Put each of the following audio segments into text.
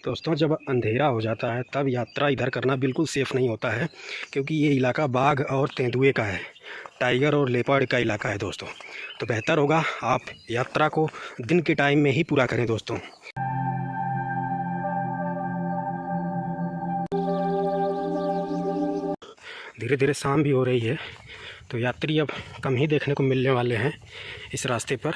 दोस्तों, जब अंधेरा हो जाता है तब यात्रा इधर करना बिल्कुल सेफ़ नहीं होता है, क्योंकि ये इलाका बाघ और तेंदुए का है, टाइगर और लेपर्ड का इलाका है दोस्तों। तो बेहतर होगा आप यात्रा को दिन के टाइम में ही पूरा करें दोस्तों। धीरे धीरे शाम भी हो रही है, तो यात्री अब कम ही देखने को मिलने वाले हैं इस रास्ते पर।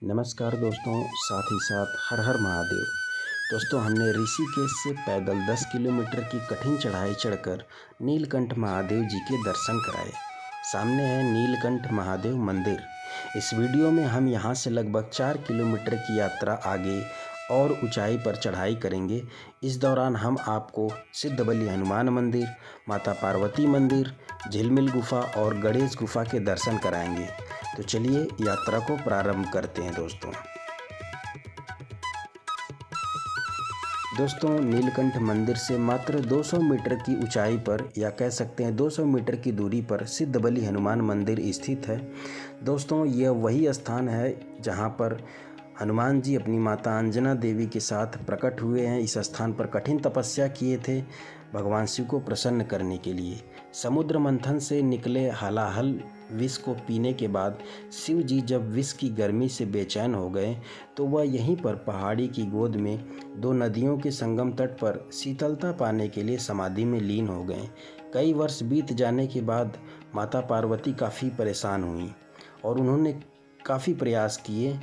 नमस्कार दोस्तों, साथ ही साथ हर हर महादेव। दोस्तों, हमने ऋषिकेश से पैदल 10 किलोमीटर की कठिन चढ़ाई चढ़कर नीलकंठ महादेव जी के दर्शन कराए। सामने है नीलकंठ महादेव मंदिर। इस वीडियो में हम यहाँ से लगभग 4 किलोमीटर की यात्रा आगे और ऊंचाई पर चढ़ाई करेंगे। इस दौरान हम आपको सिद्धबली हनुमान मंदिर, माता पार्वती मंदिर, झिलमिल गुफा और गणेश गुफा के दर्शन कराएंगे। तो चलिए यात्रा को प्रारंभ करते हैं दोस्तों, नीलकंठ मंदिर से मात्र 200 मीटर की ऊंचाई पर, या कह सकते हैं 200 मीटर की दूरी पर सिद्धबली हनुमान मंदिर स्थित है। दोस्तों, यह वही स्थान है जहां पर हनुमान जी अपनी माता अंजना देवी के साथ प्रकट हुए हैं। इस स्थान पर कठिन तपस्या किए थे भगवान शिव को प्रसन्न करने के लिए। समुद्र मंथन से निकले हलाहल विष को पीने के बाद शिव जी जब विष की गर्मी से बेचैन हो गए तो वह यहीं पर पहाड़ी की गोद में 2 नदियों के संगम तट पर शीतलता पाने के लिए समाधि में लीन हो गए। कई वर्ष बीत जाने के बाद माता पार्वती काफ़ी परेशान हुई और उन्होंने काफ़ी प्रयास किए,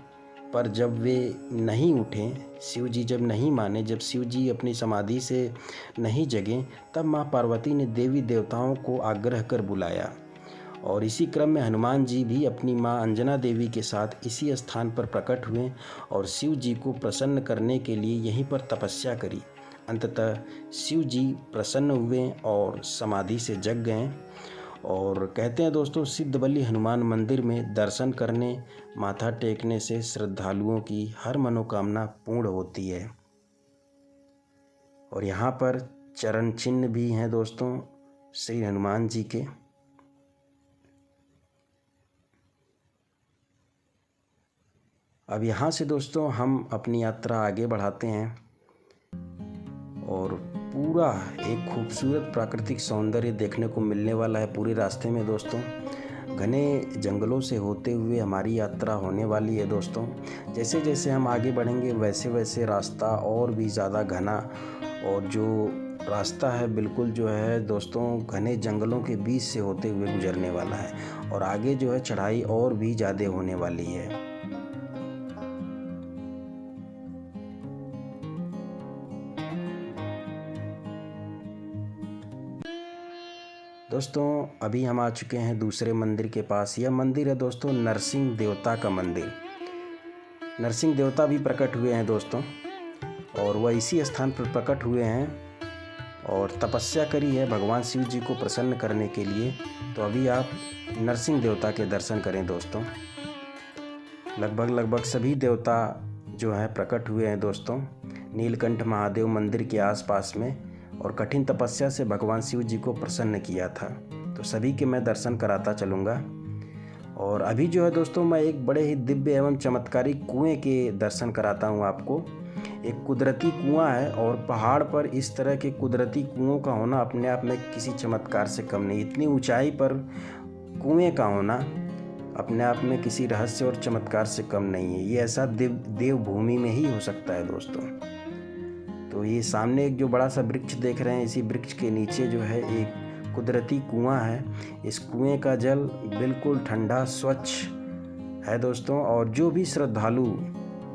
पर जब वे नहीं उठे, शिव जी जब नहीं माने, जब शिव जी अपनी समाधि से नहीं जगे, तब माँ पार्वती ने देवी देवताओं को आग्रह कर बुलाया और इसी क्रम में हनुमान जी भी अपनी माँ अंजना देवी के साथ इसी स्थान पर प्रकट हुए और शिव जी को प्रसन्न करने के लिए यहीं पर तपस्या करी। अंततः शिव जी प्रसन्न हुए और समाधि से जग गए। और कहते हैं दोस्तों, सिद्धबली हनुमान मंदिर में दर्शन करने, माथा टेकने से श्रद्धालुओं की हर मनोकामना पूर्ण होती है। और यहाँ पर चरण चिन्ह भी हैं दोस्तों श्री हनुमान जी के। अब यहाँ से दोस्तों हम अपनी यात्रा आगे बढ़ाते हैं और पूरा एक खूबसूरत प्राकृतिक सौंदर्य देखने को मिलने वाला है पूरे रास्ते में दोस्तों। घने जंगलों से होते हुए हमारी यात्रा होने वाली है दोस्तों। जैसे जैसे हम आगे बढ़ेंगे वैसे वैसे रास्ता और भी ज़्यादा घना, और जो रास्ता है बिल्कुल जो है दोस्तों घने जंगलों के बीच से होते हुए गुजरने वाला है और आगे जो है चढ़ाई और भी ज़्यादा होने वाली है। दोस्तों, अभी हम आ चुके हैं दूसरे मंदिर के पास। यह मंदिर है दोस्तों नरसिंह देवता का मंदिर। नरसिंह देवता भी प्रकट हुए हैं दोस्तों, और वह इसी स्थान पर प्रकट हुए हैं और तपस्या करी है भगवान शिव जी को प्रसन्न करने के लिए। तो अभी आप नरसिंह देवता के दर्शन करें दोस्तों। लगभग सभी देवता जो हैं प्रकट हुए हैं दोस्तों नीलकंठ महादेव मंदिर के आसपास में, और कठिन तपस्या से भगवान शिव जी को प्रसन्न किया था। तो सभी के मैं दर्शन कराता चलूँगा। और अभी जो है दोस्तों मैं एक बड़े ही दिव्य एवं चमत्कारी कुएं के दर्शन कराता हूँ आपको। एक कुदरती कुआं है, और पहाड़ पर इस तरह के कुदरती कुओं का होना अपने आप में किसी चमत्कार से कम नहीं। इतनी ऊंचाई पर कुएं का होना अपने आप में किसी रहस्य और चमत्कार से कम नहीं है। ये ऐसा देवभूमि में ही हो सकता है दोस्तों। तो ये सामने एक जो बड़ा सा वृक्ष देख रहे हैं, इसी वृक्ष के नीचे जो है एक कुदरती कुआं है। इस कुएं का जल बिल्कुल ठंडा स्वच्छ है दोस्तों, और जो भी श्रद्धालु,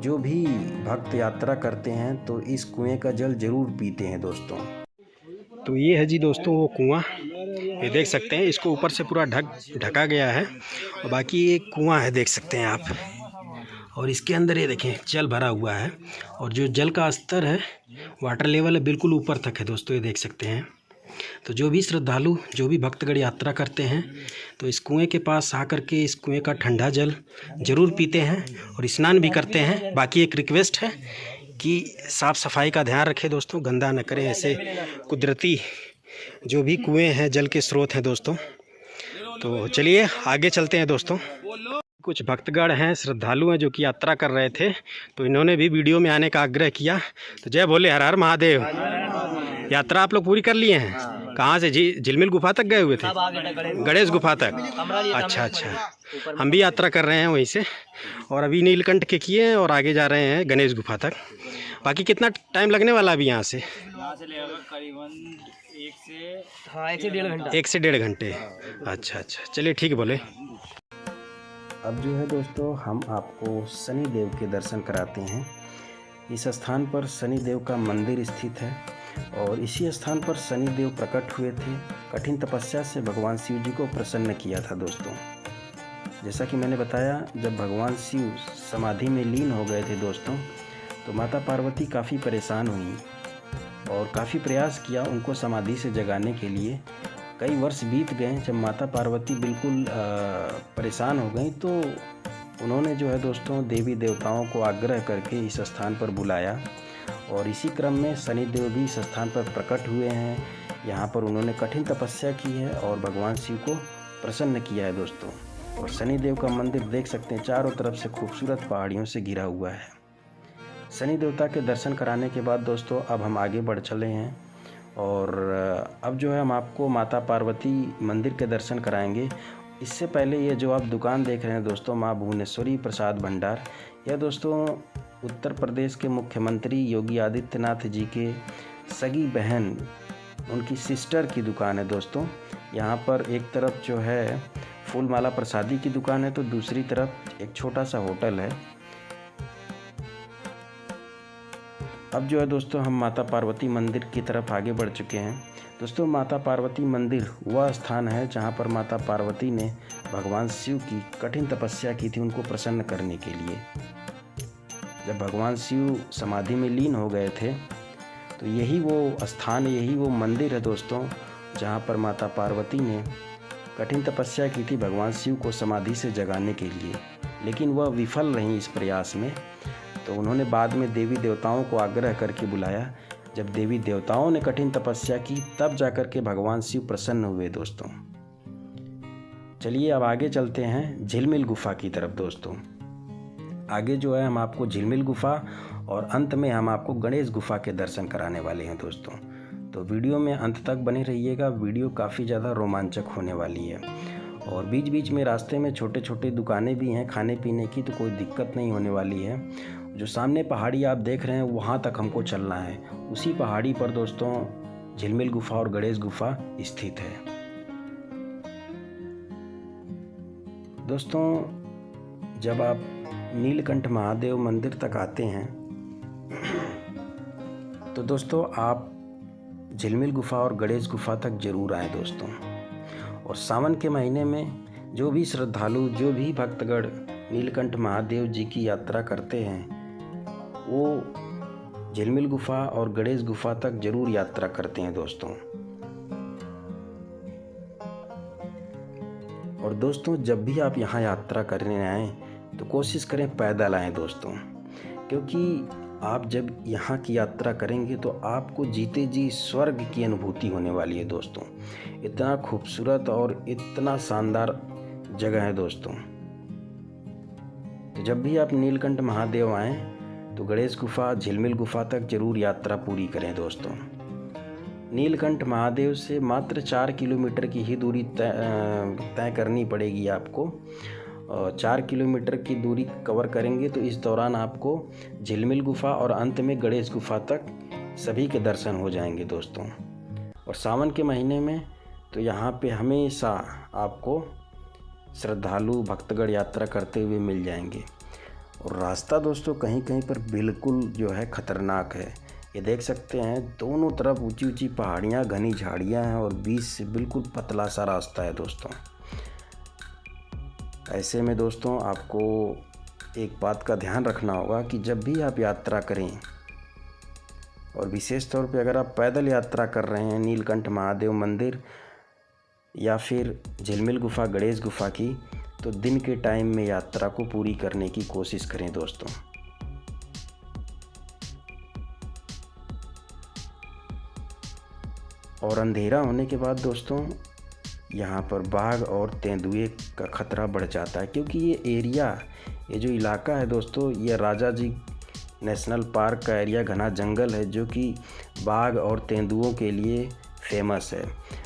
जो भी भक्त यात्रा करते हैं तो इस कुएं का जल जरूर पीते हैं दोस्तों। तो ये है जी दोस्तों वो कुआं, ये देख सकते हैं। इसको ऊपर से पूरा ढका गया है, और बाकी ये कुआं है देख सकते हैं आप। और इसके अंदर ये देखें जल भरा हुआ है, और जो जल का स्तर है, वाटर लेवल है, बिल्कुल ऊपर तक है दोस्तों, ये देख सकते हैं। तो जो भी श्रद्धालु, जो भी भक्तगण यात्रा करते हैं तो इस कुएं के पास आकर के इस कुएं का ठंडा जल ज़रूर पीते हैं और स्नान भी करते हैं। बाकी एक रिक्वेस्ट है कि साफ़ सफाई का ध्यान रखें दोस्तों, गंदा न करें। ऐसे कुदरती जो भी कुएं हैं, जल के स्रोत हैं दोस्तों। तो चलिए आगे चलते हैं दोस्तों। कुछ भक्तगण हैं, श्रद्धालु हैं जो कि यात्रा कर रहे थे, तो इन्होंने भी वीडियो में आने का आग्रह किया। तो जय भोले, हर हर महादेव। यात्रा आप लोग पूरी कर लिए हैं? कहाँ से जी? झिलमिल गुफा तक गए हुए थे? गणेश गुफा तक। अच्छा अच्छा, हम भी यात्रा कर रहे हैं वहीं से, और अभी नीलकंठ के किए हैं और आगे जा रहे हैं गणेश गुफा तक। बाकी कितना टाइम लगने वाला अभी यहाँ से? करीबन 1 से 1.5 घंटे। अच्छा अच्छा, चलिए ठीक है बोले। अब जो है दोस्तों, हम आपको शनि देव के दर्शन कराते हैं। इस स्थान पर शनि देव का मंदिर स्थित है, और इसी स्थान पर शनि देव प्रकट हुए थे। कठिन तपस्या से भगवान शिव जी को प्रसन्न किया था दोस्तों। जैसा कि मैंने बताया, जब भगवान शिव समाधि में लीन हो गए थे दोस्तों, तो माता पार्वती काफ़ी परेशान हुई और काफ़ी प्रयास किया उनको समाधि से जगाने के लिए। कई वर्ष बीत गए। जब माता पार्वती बिल्कुल परेशान हो गई, तो उन्होंने जो है दोस्तों देवी देवताओं को आग्रह करके इस स्थान पर बुलाया, और इसी क्रम में शनि देव भी इस स्थान पर प्रकट हुए हैं। यहाँ पर उन्होंने कठिन तपस्या की है और भगवान शिव को प्रसन्न किया है दोस्तों। और शनि देव का मंदिर देख सकते हैं, चारों तरफ से खूबसूरत पहाड़ियों से घिरा हुआ है। शनि देवता के दर्शन कराने के बाद दोस्तों अब हम आगे बढ़ चले हैं, और अब जो है हम आपको माता पार्वती मंदिर के दर्शन कराएंगे। इससे पहले ये जो आप दुकान देख रहे हैं दोस्तों, माँ भुवनेश्वरी प्रसाद भंडार, यह दोस्तों उत्तर प्रदेश के मुख्यमंत्री योगी आदित्यनाथ जी के सगी बहन, उनकी सिस्टर की दुकान है दोस्तों। यहाँ पर एक तरफ जो है फूलमाला प्रसादी की दुकान है, तो दूसरी तरफ एक छोटा सा होटल है। अब जो है दोस्तों हम माता पार्वती मंदिर की तरफ आगे बढ़ चुके हैं। दोस्तों माता पार्वती मंदिर वह स्थान है जहाँ पर माता पार्वती ने भगवान शिव की कठिन तपस्या की थी, उनको प्रसन्न करने के लिए। जब भगवान शिव समाधि में लीन हो गए थे, तो यही वो स्थान, यही वो मंदिर है दोस्तों, जहाँ पर माता पार्वती ने कठिन तपस्या की थी भगवान शिव को समाधि से जगाने के लिए। लेकिन वह विफल रहीं इस प्रयास में, तो उन्होंने बाद में देवी देवताओं को आग्रह करके बुलाया। जब देवी देवताओं ने कठिन तपस्या की, तब जाकर के भगवान शिव प्रसन्न हुए दोस्तों। चलिए अब आगे चलते हैं झिलमिल गुफा की तरफ दोस्तों। आगे जो है हम आपको झिलमिल गुफा, और अंत में हम आपको गणेश गुफा के दर्शन कराने वाले हैं दोस्तों। तो वीडियो में अंत तक बने रहिएगा, वीडियो काफ़ी ज़्यादा रोमांचक होने वाली है। और बीच बीच में रास्ते में छोटे छोटे दुकानें भी हैं खाने पीने की, तो कोई दिक्कत नहीं होने वाली है। जो सामने पहाड़ी आप देख रहे हैं, वहाँ तक हमको चलना है। उसी पहाड़ी पर दोस्तों झिलमिल गुफा और गणेश गुफा स्थित है दोस्तों। जब आप नीलकंठ महादेव मंदिर तक आते हैं, तो दोस्तों आप झिलमिल गुफा और गणेश गुफा तक जरूर आएँ दोस्तों। और सावन के महीने में जो भी श्रद्धालु, जो भी भक्तगण नीलकंठ महादेव जी की यात्रा करते हैं, वो झिलमिल गुफा और गणेश गुफा तक जरूर यात्रा करते हैं दोस्तों। और दोस्तों जब भी आप यहाँ यात्रा करने आएँ, तो कोशिश करें पैदल आएँ दोस्तों, क्योंकि आप जब यहाँ की यात्रा करेंगे तो आपको जीते जी स्वर्ग की अनुभूति होने वाली है दोस्तों। इतना खूबसूरत और इतना शानदार जगह है दोस्तों। तो जब भी आप नीलकंठ महादेव आएँ, तो गणेश गुफा, झिलमिल गुफा तक जरूर यात्रा पूरी करें दोस्तों। नीलकंठ महादेव से मात्र 4 किलोमीटर की ही दूरी तय करनी पड़ेगी आपको। 4 किलोमीटर की दूरी कवर करेंगे तो इस दौरान आपको झिलमिल गुफा और अंत में गणेश गुफा तक सभी के दर्शन हो जाएंगे दोस्तों। और सावन के महीने में तो यहाँ पे हमेशा आपको श्रद्धालु भक्तगण यात्रा करते हुए मिल जाएंगे। और रास्ता दोस्तों कहीं कहीं पर बिल्कुल जो है ख़तरनाक है। ये देख सकते हैं दोनों तरफ ऊंची ऊंची पहाड़ियाँ, घनी झाड़ियाँ हैं, और बीच से बिल्कुल पतला सा रास्ता है दोस्तों। ऐसे में दोस्तों आपको एक बात का ध्यान रखना होगा कि जब भी आप यात्रा करें, और विशेष तौर पे अगर आप पैदल यात्रा कर रहे हैं नीलकंठ महादेव मंदिर या फिर झिलमिल गुफा, गणेश गुफा की, तो दिन के टाइम में यात्रा को पूरी करने की कोशिश करें दोस्तों। और अंधेरा होने के बाद दोस्तों यहाँ पर बाघ और तेंदुए का ख़तरा बढ़ जाता है, क्योंकि ये जो इलाका है दोस्तों, ये राजा जी नेशनल पार्क का एरिया घना जंगल है जो कि बाघ और तेंदुओं के लिए फेमस है।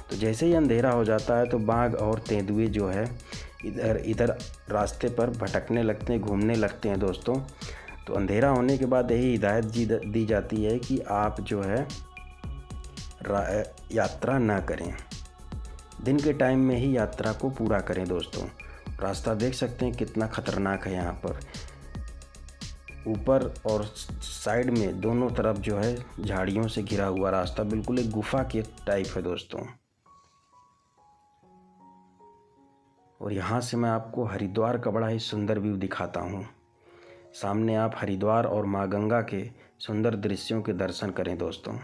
तो जैसे ही अंधेरा हो जाता है तो बाघ और तेंदुए जो है इधर इधर रास्ते पर भटकने लगते हैं, घूमने लगते हैं दोस्तों। तो अंधेरा होने के बाद यही हिदायत दी जाती है कि आप जो है यात्रा ना करें, दिन के टाइम में ही यात्रा को पूरा करें दोस्तों। रास्ता देख सकते हैं कितना ख़तरनाक है, यहाँ पर ऊपर और साइड में दोनों तरफ जो है झाड़ियों से घिरा हुआ रास्ता, बिल्कुल एक गुफा के टाइप है दोस्तों। और यहाँ से मैं आपको हरिद्वार का बड़ा ही सुंदर व्यू दिखाता हूँ। सामने आप हरिद्वार और माँ गंगा के सुंदर दृश्यों के दर्शन करें दोस्तों।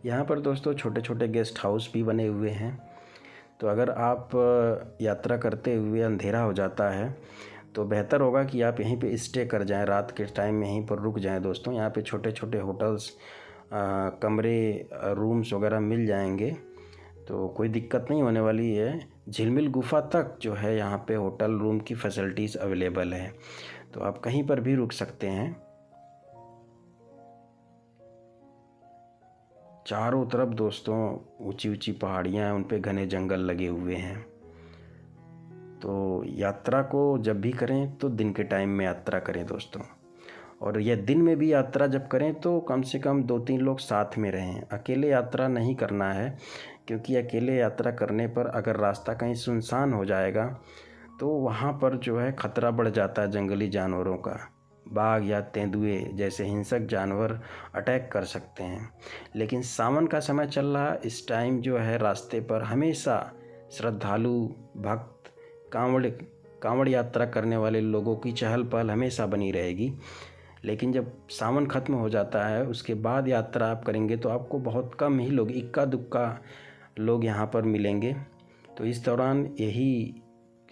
यहाँ पर दोस्तों छोटे छोटे गेस्ट हाउस भी बने हुए हैं। तो अगर आप यात्रा करते हुए अंधेरा हो जाता है तो बेहतर होगा कि आप यहीं पे स्टे कर जाएं, रात के टाइम में यहीं पर रुक जाएं दोस्तों। यहाँ पे छोटे छोटे होटल्स, कमरे, रूम्स वगैरह मिल जाएंगे, तो कोई दिक्कत नहीं होने वाली है। झिलमिल गुफा तक जो है यहाँ पे होटल रूम की फैसिलिटीज़ अवेलेबल है, तो आप कहीं पर भी रुक सकते हैं। चारों तरफ दोस्तों ऊंची ऊंची पहाड़ियाँ हैं, उन पे घने जंगल लगे हुए हैं। तो यात्रा को जब भी करें तो दिन के टाइम में यात्रा करें दोस्तों। और यह दिन में भी यात्रा जब करें तो कम से कम 2-3 लोग साथ में रहें। अकेले यात्रा नहीं करना है, क्योंकि अकेले यात्रा करने पर अगर रास्ता कहीं सुनसान हो जाएगा तो वहाँ पर जो है ख़तरा बढ़ जाता है जंगली जानवरों का। बाघ या तेंदुए जैसे हिंसक जानवर अटैक कर सकते हैं। लेकिन सावन का समय चल रहा, इस टाइम जो है रास्ते पर हमेशा श्रद्धालु भक्त कांवड़ यात्रा करने वाले लोगों की चहल पहल हमेशा बनी रहेगी। लेकिन जब सावन ख़त्म हो जाता है उसके बाद यात्रा आप करेंगे तो आपको बहुत कम ही लोग, इक्का दुक्का लोग यहाँ पर मिलेंगे। तो इस दौरान यही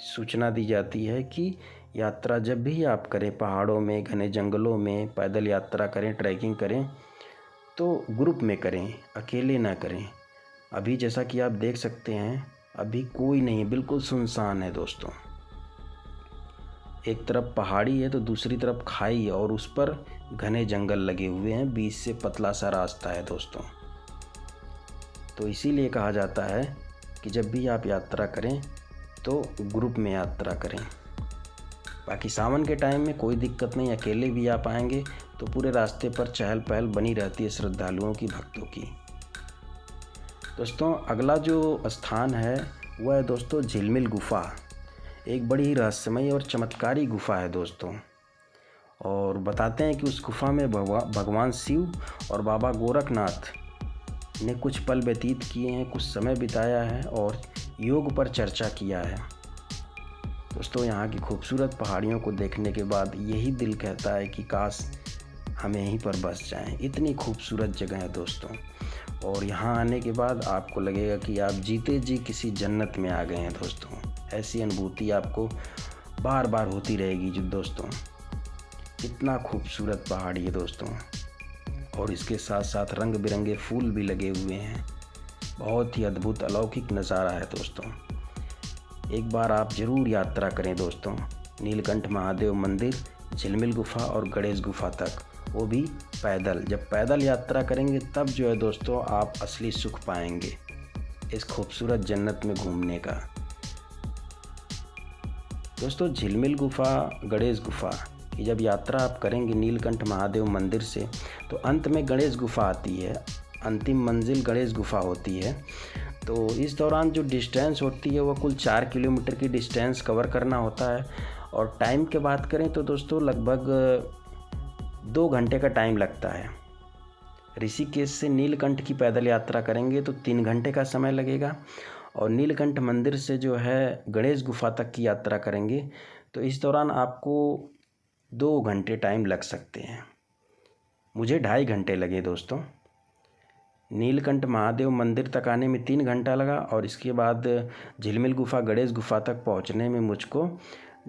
सूचना दी जाती है कि यात्रा जब भी आप करें, पहाड़ों में, घने जंगलों में पैदल यात्रा करें, ट्रैकिंग करें, तो ग्रुप में करें, अकेले ना करें। अभी जैसा कि आप देख सकते हैं अभी कोई नहीं, बिल्कुल सुनसान है दोस्तों। एक तरफ पहाड़ी है तो दूसरी तरफ खाई और उस पर घने जंगल लगे हुए हैं, बीच से पतला सा रास्ता है दोस्तों। तो इसीलिए कहा जाता है कि जब भी आप यात्रा करें तो ग्रुप में यात्रा करें। बाकी सावन के टाइम में कोई दिक्कत नहीं, अकेले भी आप आएंगे तो पूरे रास्ते पर चहल पहल बनी रहती है श्रद्धालुओं की, भक्तों की। दोस्तों अगला जो स्थान है वह है दोस्तों झिलमिल गुफा। एक बड़ी ही रहस्यमयी और चमत्कारी गुफा है दोस्तों। और बताते हैं कि उस गुफा में भगवान शिव और बाबा गोरखनाथ ने कुछ पल व्यतीत किए हैं, कुछ समय बिताया है और योग पर चर्चा किया है। दोस्तों यहाँ की खूबसूरत पहाड़ियों को देखने के बाद यही दिल कहता है कि काश हम यहीं पर बस जाएं। इतनी खूबसूरत जगह है दोस्तों, और यहाँ आने के बाद आपको लगेगा कि आप जीते जी किसी जन्नत में आ गए हैं दोस्तों। ऐसी अनुभूति आपको बार बार होती रहेगी जो दोस्तों। इतना खूबसूरत पहाड़ी है दोस्तों, और इसके साथ साथ रंग बिरंगे फूल भी लगे हुए हैं। बहुत ही अद्भुत अलौकिक नज़ारा है दोस्तों। एक बार आप ज़रूर यात्रा करें दोस्तों, नीलकंठ महादेव मंदिर, झिलमिल गुफा और गणेश गुफा तक, वो भी पैदल। जब पैदल यात्रा करेंगे तब जो है दोस्तों आप असली सुख पाएंगे इस खूबसूरत जन्नत में घूमने का। दोस्तों झिलमिल गुफा, गणेश गुफा की जब यात्रा आप करेंगे नीलकंठ महादेव मंदिर से, तो अंत में गणेश गुफा आती है, अंतिम मंजिल गणेश गुफा होती है। तो इस दौरान जो डिस्टेंस होती है वह कुल 4 किलोमीटर की डिस्टेंस कवर करना होता है। और टाइम की बात करें तो दोस्तों लगभग 2 घंटे का टाइम लगता है। ऋषिकेश से नीलकंठ की पैदल यात्रा करेंगे तो 3 घंटे का समय लगेगा, और नीलकंठ मंदिर से जो है गणेश गुफा तक की यात्रा करेंगे तो इस दौरान आपको 2 घंटे टाइम लग सकते हैं। मुझे 2.5 घंटे लगे दोस्तों। नीलकंठ महादेव मंदिर तक आने में 3 घंटा लगा और इसके बाद झिलमिल गुफा गणेश गुफा तक पहुंचने में मुझको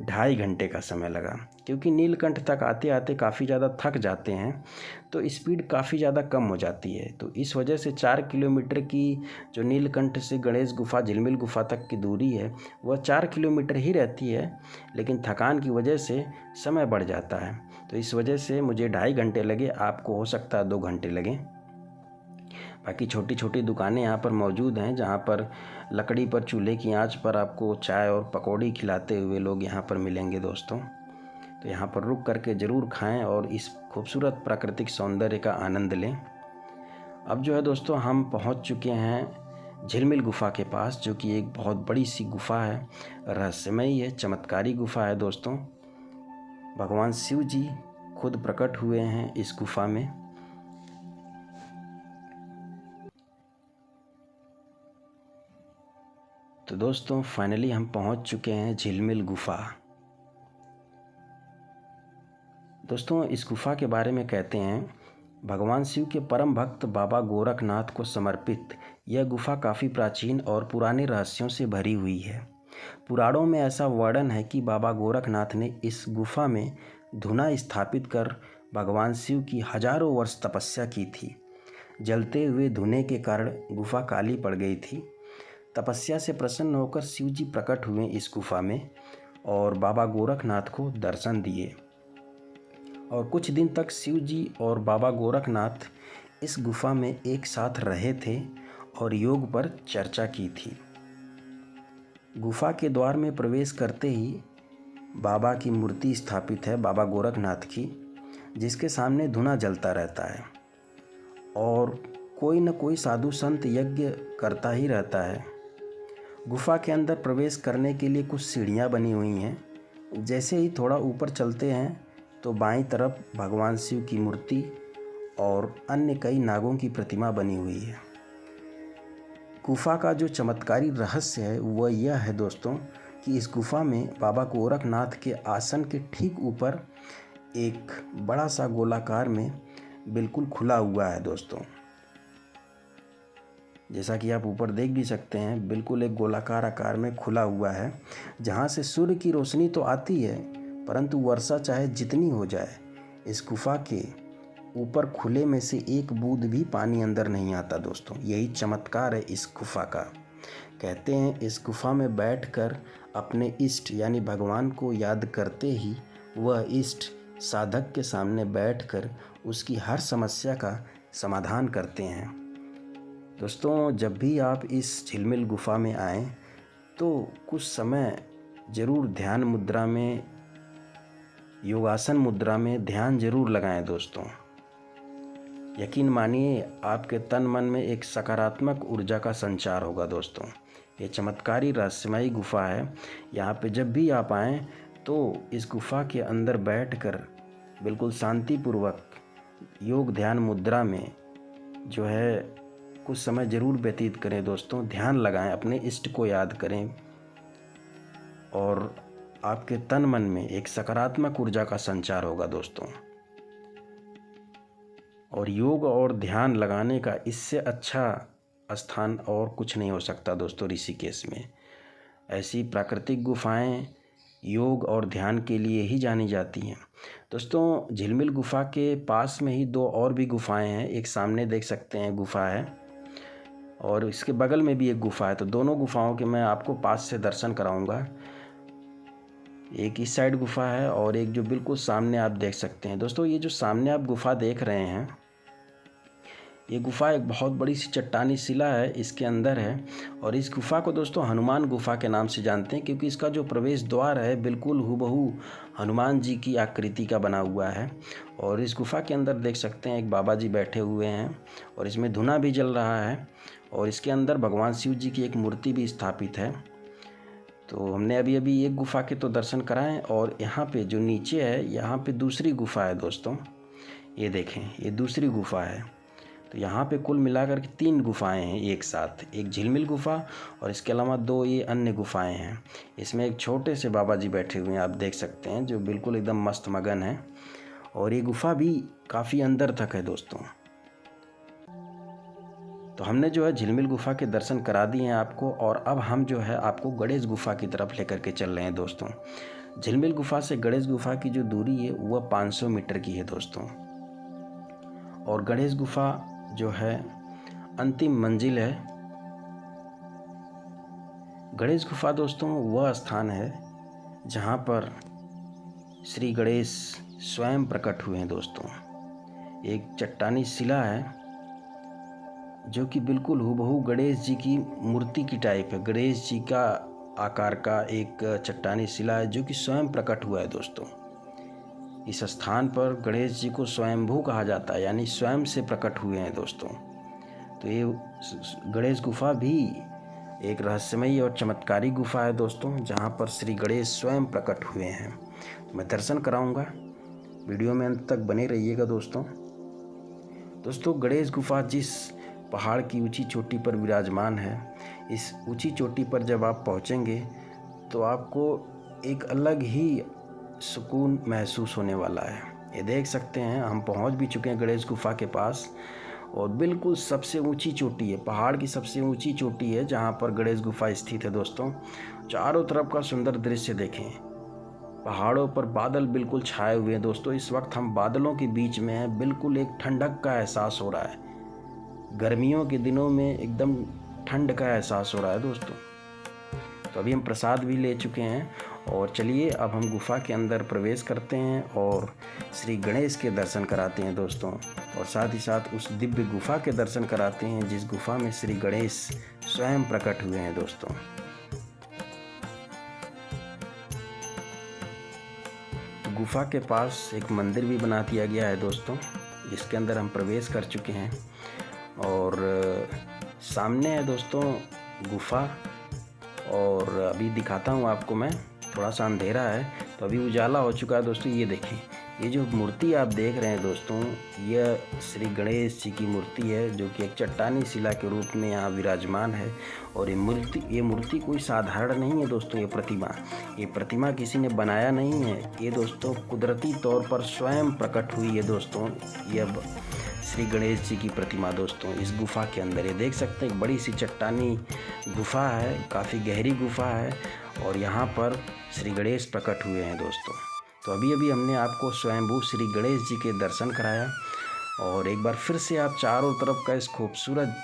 2.5 घंटे का समय लगा। क्योंकि नीलकंठ तक आते आते काफ़ी ज़्यादा थक जाते हैं तो स्पीड काफ़ी ज़्यादा कम हो जाती है, तो इस वजह से 4 किलोमीटर की जो नीलकंठ से गणेश गुफा झिलमिल गुफा तक की दूरी है वह 4 किलोमीटर ही रहती है, लेकिन थकान की वजह से समय बढ़ जाता है। तो इस वजह से मुझे 2.5 घंटे लगे, आपको हो सकता है 2 घंटे लगें। बाकी छोटी छोटी दुकानें यहाँ पर मौजूद हैं जहाँ पर लकड़ी पर चूल्हे की आंच पर आपको चाय और पकौड़ी खिलाते हुए लोग यहाँ पर मिलेंगे दोस्तों। तो यहाँ पर रुक करके ज़रूर खाएं और इस खूबसूरत प्राकृतिक सौंदर्य का आनंद लें। अब जो है दोस्तों हम पहुँच चुके हैं झिलमिल गुफा के पास, जो कि एक बहुत बड़ी सी गुफा है, रहस्यमयी है, चमत्कारी गुफा है दोस्तों। भगवान शिव जी खुद प्रकट हुए हैं इस गुफा में। तो दोस्तों फाइनली हम पहुंच चुके हैं झिलमिल गुफा। दोस्तों इस गुफा के बारे में कहते हैं, भगवान शिव के परम भक्त बाबा गोरखनाथ को समर्पित यह गुफा काफ़ी प्राचीन और पुराने रहस्यों से भरी हुई है। पुराणों में ऐसा वर्णन है कि बाबा गोरखनाथ ने इस गुफा में धुना स्थापित कर भगवान शिव की हजारों वर्ष तपस्या की थी। जलते हुए धुएं के कारण गुफा काली पड़ गई थी। तपस्या से प्रसन्न होकर शिव जी प्रकट हुए इस गुफा में और बाबा गोरखनाथ को दर्शन दिए और कुछ दिन तक शिव जी और बाबा गोरखनाथ इस गुफा में एक साथ रहे थे और योग पर चर्चा की थी। गुफा के द्वार में प्रवेश करते ही बाबा की मूर्ति स्थापित है, बाबा गोरखनाथ की, जिसके सामने धुना जलता रहता है और कोई न कोई साधु संत यज्ञ करता ही रहता है। गुफा के अंदर प्रवेश करने के लिए कुछ सीढ़ियाँ बनी हुई हैं। जैसे ही थोड़ा ऊपर चलते हैं तो बाईं तरफ भगवान शिव की मूर्ति और अन्य कई नागों की प्रतिमा बनी हुई है। गुफा का जो चमत्कारी रहस्य है वह यह है दोस्तों कि इस गुफा में बाबा गोरखनाथ के आसन के ठीक ऊपर एक बड़ा सा गोलाकार में बिल्कुल खुला हुआ है दोस्तों। जैसा कि आप ऊपर देख भी सकते हैं, बिल्कुल एक गोलाकार आकार में खुला हुआ है, जहाँ से सूर्य की रोशनी तो आती है परंतु वर्षा चाहे जितनी हो जाए इस गुफा के ऊपर खुले में से एक बूंद भी पानी अंदर नहीं आता दोस्तों। यही चमत्कार है इस गुफा का। कहते हैं इस गुफा में बैठकर अपने इष्ट यानी भगवान को याद करते ही वह इष्ट साधक के सामने बैठकर उसकी हर समस्या का समाधान करते हैं। दोस्तों जब भी आप इस झिलमिल गुफा में आएँ तो कुछ समय ज़रूर ध्यान मुद्रा में, योगासन मुद्रा में ध्यान ज़रूर लगाएं दोस्तों। यकीन मानिए आपके तन मन में एक सकारात्मक ऊर्जा का संचार होगा दोस्तों। ये चमत्कारी रहस्यमयी गुफा है। यहाँ पे जब भी आप आएँ तो इस गुफा के अंदर बैठकर बिल्कुल शांतिपूर्वक योग ध्यान मुद्रा में जो है कुछ समय ज़रूर व्यतीत करें दोस्तों। ध्यान लगाएं, अपने इष्ट को याद करें और आपके तन मन में एक सकारात्मक ऊर्जा का संचार होगा दोस्तों। और योग और ध्यान लगाने का इससे अच्छा स्थान और कुछ नहीं हो सकता दोस्तों ऋषिकेश में। ऐसी प्राकृतिक गुफाएं योग और ध्यान के लिए ही जानी जाती हैं दोस्तों। झिलमिल गुफा के पास में ही 2 और भी गुफाएं हैं। एक सामने देख सकते हैं गुफा है और इसके बगल में भी एक गुफा है। तो दोनों गुफाओं के मैं आपको पास से दर्शन कराऊंगा। एक इस साइड गुफा है और एक जो बिल्कुल सामने आप देख सकते हैं। दोस्तों ये जो सामने आप गुफा देख रहे हैं, ये गुफा एक बहुत बड़ी सी चट्टानी शिला है, इसके अंदर है। और इस गुफा को दोस्तों हनुमान गुफा के नाम से जानते हैं, क्योंकि इसका जो प्रवेश द्वार है बिल्कुल हूबहू हनुमान जी की आकृति का बना हुआ है। और इस गुफा के अंदर देख सकते हैं एक बाबा जी बैठे हुए हैं और इसमें धुना भी जल रहा है और इसके अंदर भगवान शिव जी की एक मूर्ति भी स्थापित है। तो हमने अभी एक गुफा के तो दर्शन कराएं और यहाँ पे जो नीचे है यहाँ पे दूसरी गुफा है दोस्तों। ये देखें, ये दूसरी गुफा है। तो यहाँ पे कुल मिलाकर के 3 गुफाएं हैं एक साथ। एक झिलमिल गुफा और इसके अलावा 2 ये अन्य गुफाएं हैं। इसमें एक छोटे से बाबा जी बैठे हुए हैं, आप देख सकते हैं, जो बिल्कुल एकदम मस्त मगन है। और ये गुफा भी काफ़ी अंदर तक है दोस्तों। तो हमने जो है झिलमिल गुफा के दर्शन करा दिए हैं आपको, और अब हम जो है आपको गणेश गुफा की तरफ लेकर के चल रहे हैं दोस्तों। झिलमिल गुफा से गणेश गुफा की जो दूरी है वह 500 मीटर की है दोस्तों, और गणेश गुफा जो है अंतिम मंजिल है। गणेश गुफा दोस्तों वह स्थान है जहाँ पर श्री गणेश स्वयं प्रकट हुए हैं दोस्तों। एक चट्टानी शिला है जो कि बिल्कुल हूबहू गणेश जी की मूर्ति की टाइप है। गणेश जी का आकार का एक चट्टानी शिला है जो कि स्वयं प्रकट हुआ है दोस्तों। इस स्थान पर गणेश जी को स्वयंभू कहा जाता है, यानी स्वयं से प्रकट हुए हैं दोस्तों। तो ये गणेश गुफा भी एक रहस्यमयी और चमत्कारी गुफा है दोस्तों, जहाँ पर श्री गणेश स्वयं प्रकट हुए हैं। तो मैं दर्शन कराऊंगा, वीडियो में अंत तक बने रहिएगा दोस्तों। गणेश गुफा जिस पहाड़ की ऊंची चोटी पर विराजमान है, इस ऊंची चोटी पर जब आप पहुंचेंगे तो आपको एक अलग ही सुकून महसूस होने वाला है। ये देख सकते हैं हम पहुंच भी चुके हैं गणेश गुफा के पास, और बिल्कुल सबसे ऊंची चोटी है, पहाड़ की सबसे ऊंची चोटी है जहां पर गणेश गुफा स्थित है दोस्तों। चारों तरफ का सुंदर दृश्य देखें, पहाड़ों पर बादल बिल्कुल छाए हुए हैं दोस्तों। इस वक्त हम बादलों के बीच में हैं, बिल्कुल एक ठंडक का एहसास हो रहा है। गर्मियों के दिनों में एकदम ठंड का एहसास हो रहा है दोस्तों। तो अभी हम प्रसाद भी ले चुके हैं, और चलिए अब हम गुफा के अंदर प्रवेश करते हैं और श्री गणेश के दर्शन कराते हैं दोस्तों, और साथ ही साथ उस दिव्य गुफा के दर्शन कराते हैं जिस गुफा में श्री गणेश स्वयं प्रकट हुए हैं दोस्तों। गुफा के पास एक मंदिर भी बना दिया गया है दोस्तों, जिसके अंदर हम प्रवेश कर चुके हैं, और सामने है दोस्तों गुफा। और अभी दिखाता हूँ आपको मैं, थोड़ा सा अंधेरा है तो अभी उजाला हो चुका है दोस्तों। ये देखें, ये जो मूर्ति आप देख रहे हैं दोस्तों, यह श्री गणेश जी की मूर्ति है जो कि एक चट्टानी शिला के रूप में यहाँ विराजमान है। और ये मूर्ति कोई साधारण नहीं है दोस्तों। ये प्रतिमा किसी ने बनाया नहीं है, ये दोस्तों कुदरती तौर पर स्वयं प्रकट हुई है दोस्तों। यह श्री गणेश जी की प्रतिमा दोस्तों इस गुफा के अंदर, ये देख सकते हैं एक बड़ी सी चट्टानी गुफा है, काफ़ी गहरी गुफा है, और यहाँ पर श्री गणेश प्रकट हुए हैं दोस्तों। तो अभी हमने आपको स्वयंभू श्री गणेश जी के दर्शन कराया, और एक बार फिर से आप चारों तरफ का इस खूबसूरत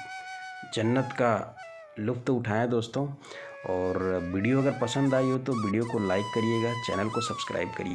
जन्नत का लुत्फ़ उठाएं दोस्तों। और वीडियो अगर पसंद आई हो तो वीडियो को लाइक करिएगा, चैनल को सब्सक्राइब करिए।